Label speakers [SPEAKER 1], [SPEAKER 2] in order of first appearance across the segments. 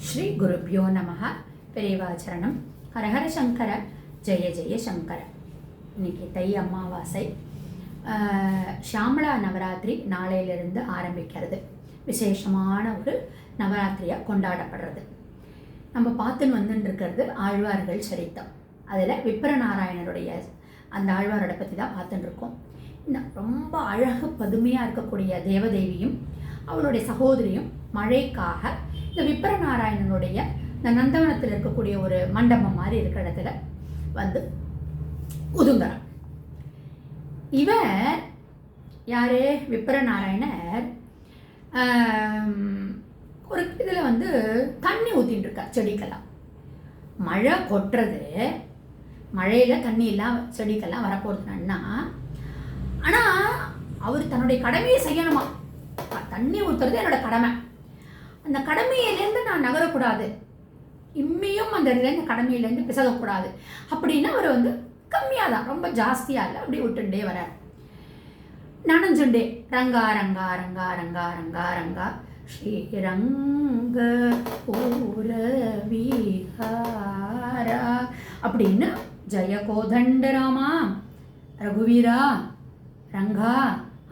[SPEAKER 1] ஸ்ரீ குருப்யோ நமஹ. பெரியவாச்சரணம். ஹரஹர சங்கர, ஜெய ஜெய சங்கர. இன்னைக்கு தை அமாவாசை. ஷாமளா நவராத்திரி நாளையிலிருந்து ஆரம்பிக்கிறது. விசேஷமான ஒரு நவராத்திரியாக கொண்டாடப்படுறது. நம்ம பார்த்துன்னு வந்துட்டு இருக்கிறது ஆழ்வார்கள் சரித்தம். அதில் விப்ரநாராயணருடைய அந்த ஆழ்வாரோட பற்றி தான் பார்த்துட்டு இருக்கோம். ரொம்ப அழகு பதுமையாக இருக்கக்கூடிய தேவதேவியும் அவளுடைய சகோதரியும் மழைக்காக இந்த விப்ரநாராயணனுடைய இந்த நந்தவனத்தில் இருக்கக்கூடிய ஒரு மண்டபம் மாதிரி இருக்கிற இடத்துல வந்து ஒதுங்குறான். இவன் யாரு? விப்ரநாராயணர் ஒரு இதில் வந்து தண்ணி ஊற்றிட்டு இருக்கார் செடிக்கெல்லாம். மழை கொட்டுறது, மழையில் தண்ணியெல்லாம் செடிக்கெல்லாம் வரப்போகிறதுனா, ஆனால் அவர் தன்னுடைய கடமையை செய்யணுமா. தண்ணி ஊற்றுறது என்னோட கடமை, அந்த கடமையிலேருந்து நான் நகரக்கூடாது, இம்மையும் அந்த இதுலேருந்து கடமையிலேருந்து பிசகக்கூடாது அப்படின்னு அவர் வந்து கம்மியாக தான், ரொம்ப ஜாஸ்தியாக இல்லை, அப்படி விட்டுண்டே வரார். நனைஞ்சுண்டே ரங்கா ரங்கா ரங்கா ரங்கா ரங்கா ரங்கா ஸ்ரீரங்க பூரவிஹாரா அப்படின்னு ஜெய கோதண்டராமா ரகுவீரா ரங்கா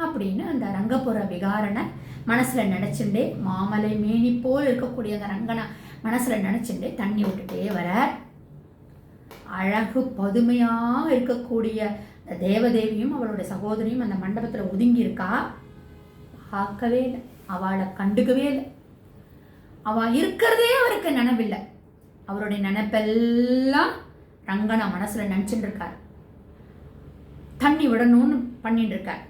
[SPEAKER 1] அப்படின்னு அந்த ரங்கபுர விகாரனை மனசில் நினச்சிண்டே, மாமலை மேனி போல் இருக்கக்கூடிய அந்த ரங்கனை மனசில் நினச்சிண்டே தண்ணி விட்டுட்டே வர, அழகு பதுமையாக இருக்கக்கூடிய தேவதேவியும் அவளுடைய சகோதரியும் அந்த மண்டபத்தில் ஒதுங்கி இருக்கா. பார்க்கவே இல்லை, அவளை கண்டுக்கவே இல்லை. அவள் இருக்கிறதே அவருக்கு நினைவில்லை. அவருடைய நினைப்பெல்லாம் ரங்கனை மனசில் நினச்சிட்டு இருக்கார், தண்ணி விடணும்னு பண்ணிட்டு இருக்கார்.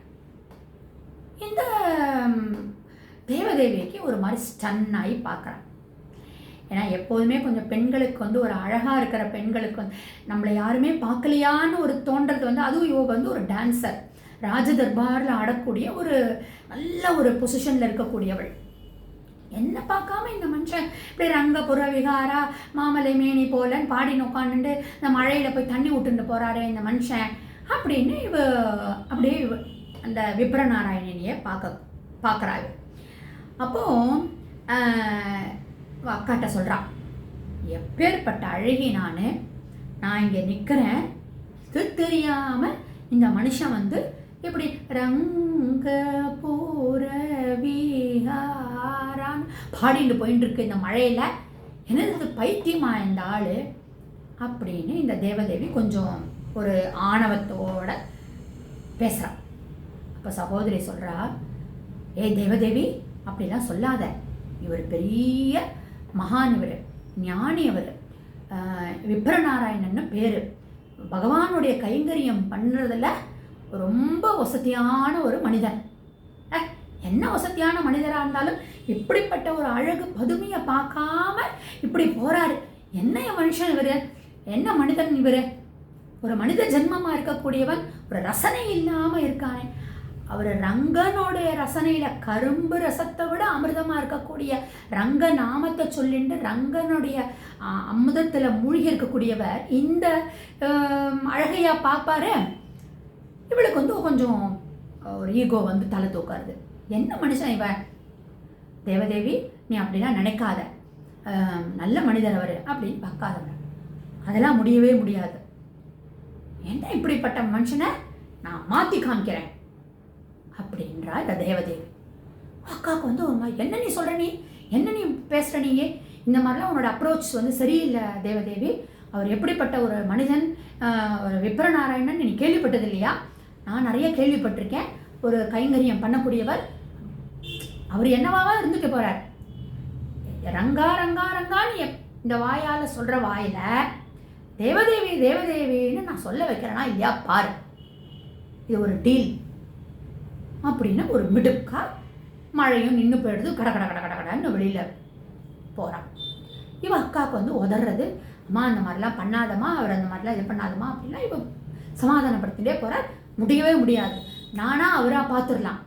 [SPEAKER 1] இந்த தேவதேவிக்கு ஒரு மாதிரி ஸ்டன் ஆகி பார்க்குறான். ஏன்னா எப்போதுமே கொஞ்சம் பெண்களுக்கு வந்து ஒரு அழகாக இருக்கிற பெண்களுக்கு வந்து நம்மளை யாருமே பார்க்கலையான்னு ஒரு தோன்றது வந்து, அதுவும் இவ வந்து ஒரு டான்ஸர், ராஜ தர்பாரில் ஆடக்கூடிய ஒரு நல்ல ஒரு பொசிஷனில் இருக்கக்கூடியவள். என்ன பார்க்காம இந்த மனுஷன் இப்படி ரங்கபுர விகாரா மாமலை மேனி போலன்னு பாடி உட்காந்துட்டு இந்த மழையில் போய் தண்ணி விட்டுட்டு போகிறாரே இந்த மனுஷன் அப்படின்னு இவ அப்படியே அந்த விப்ரநாராயணனையை பார்க்குறாரு. அப்போது அக்காட்ட சொல்கிறான், எப்பேற்பட்ட அழகி நான் இங்கே நிற்கிறேன், இது தெரியாமல் இந்த மனுஷன் வந்து இப்படி ரங்க பூர விஹாரான்னு பாடிட்டு போயிட்டு இருக்கு இந்த மழையில், என்னது பைத்தியமா இந்த ஆள் அப்படின்னு இந்த தேவதேவி கொஞ்சம் ஒரு ஆணவத்தோட பேசுகிறான். அப்போ சகோதரி சொல்கிறா, ஏய் தேவதேவி அப்படிலாம் சொல்லாத, இவர் பெரிய மகான், இவர் ஞானி, அவர் விப்ரநாராயணன்னு பேர், பகவானுடைய கைங்கரியம் பண்ணுறதுல ரொம்ப வசதியான ஒரு மனிதன். என்ன வசதியான மனிதராக இருந்தாலும் இப்படிப்பட்ட ஒரு அழகு பதுமையை பார்க்காம இப்படி போகிறாரு. என்ன மனுஷன் இவர், என்ன மனிதன் இவர், ஒரு மனித ஜென்மமாக இருக்கக்கூடியவன் ஒரு ரசனை இல்லாமல் இருக்கானே. அவர் ரங்கனுடைய ரசனையில் கரும்பு ரசத்தை விட அமிர்தமாக இருக்கக்கூடிய ரங்க நாமத்தை சொல்லிட்டு ரங்கனுடைய அமுதத்தில் மூழ்கி இருக்கக்கூடியவர் இந்த அழகையா பார்ப்பாரு. இவளுக்கு வந்து கொஞ்சம் ஒரு ஈகோ வந்து தலை தூக்காது. என்ன மனுஷன் இவன், தேவதேவி நீ அப்படிலாம் நினைக்காத, நல்ல மனிதர் அவர் அப்படின்னு பார்க்காதவன், அதெல்லாம் முடியவே முடியாது. என்ன இப்படிப்பட்ட மனுஷனை நான் மாற்றி காமிக்கிறேன் அப்படின்றா இந்த தேவதேவி. அக்காவுக்கு வந்து ஒரு மாதிரி, என்ன நீ சொல்கிற, நீ என்ன நீ பேசுகிற, நீயே இந்த மாதிரிலாம் உன்னோட அப்ரோச் வந்து சரியில்லை தேவதேவி. அவர் எப்படிப்பட்ட ஒரு மனிதன், ஒரு விப்ரநாராயணன் நீ கேள்விப்பட்டது இல்லையா? நான் நிறைய கேள்விப்பட்டிருக்கேன். ஒரு கைங்கரியம் பண்ணக்கூடியவர், அவர் என்னவாவா இருந்துட்டு போகிறார். ரங்கா ரங்கா ரங்கான்னு இந்த வாயால் சொல்கிற வாயில் தேவதேவி தேவதேவின்னு நான் சொல்ல வைக்கிறேன்னா இல்லையா பாரு, இது ஒரு டீல் அப்படின்னு ஒரு மிடுக்கா மழையும் நின்று போயிடுது. கட கட கட கட கடன்னு வெளியில் போகிறான். இவன் அக்காவுக்கு வந்து உதறது, அம்மா அந்த மாதிரிலாம் பண்ணாதம்மா, அவர் அந்த மாதிரிலாம் இது பண்ணாதம்மா அப்படின்லாம் இவன் சமாதானப்படுத்திட்டே போகிறார். முடியவே முடியாது, நானா அவராக பார்த்துடலாம்,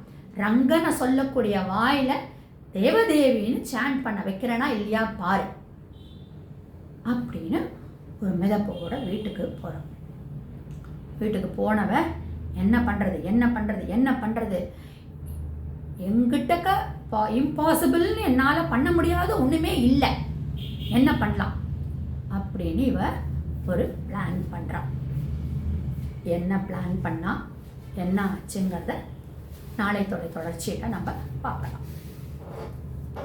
[SPEAKER 1] ரங்கனை சொல்லக்கூடிய வாயில் தேவதேவின்னு சாண்ட் பண்ண வைக்கிறேன்னா இல்லையா பாரு அப்படின்னு ஒரு மிதப்போட வீட்டுக்கு போகிறான். வீட்டுக்கு போனவன் என்ன பண்ணுறது என்ன பண்ணுறது என்ன பண்ணுறது, எங்கிட்டக்க இம்பாசிபிள்னு என்னால் பண்ண முடியாத ஒன்றுமே இல்லை, என்ன பண்ணலாம் அப்படின்னு இவ ஒரு பிளான் பண்ணுறான். என்ன பிளான் பண்ணால் என்ன ஆச்சுங்கிறத நாளை தொடர்ச்சியில் நம்ம பார்க்கலாம்.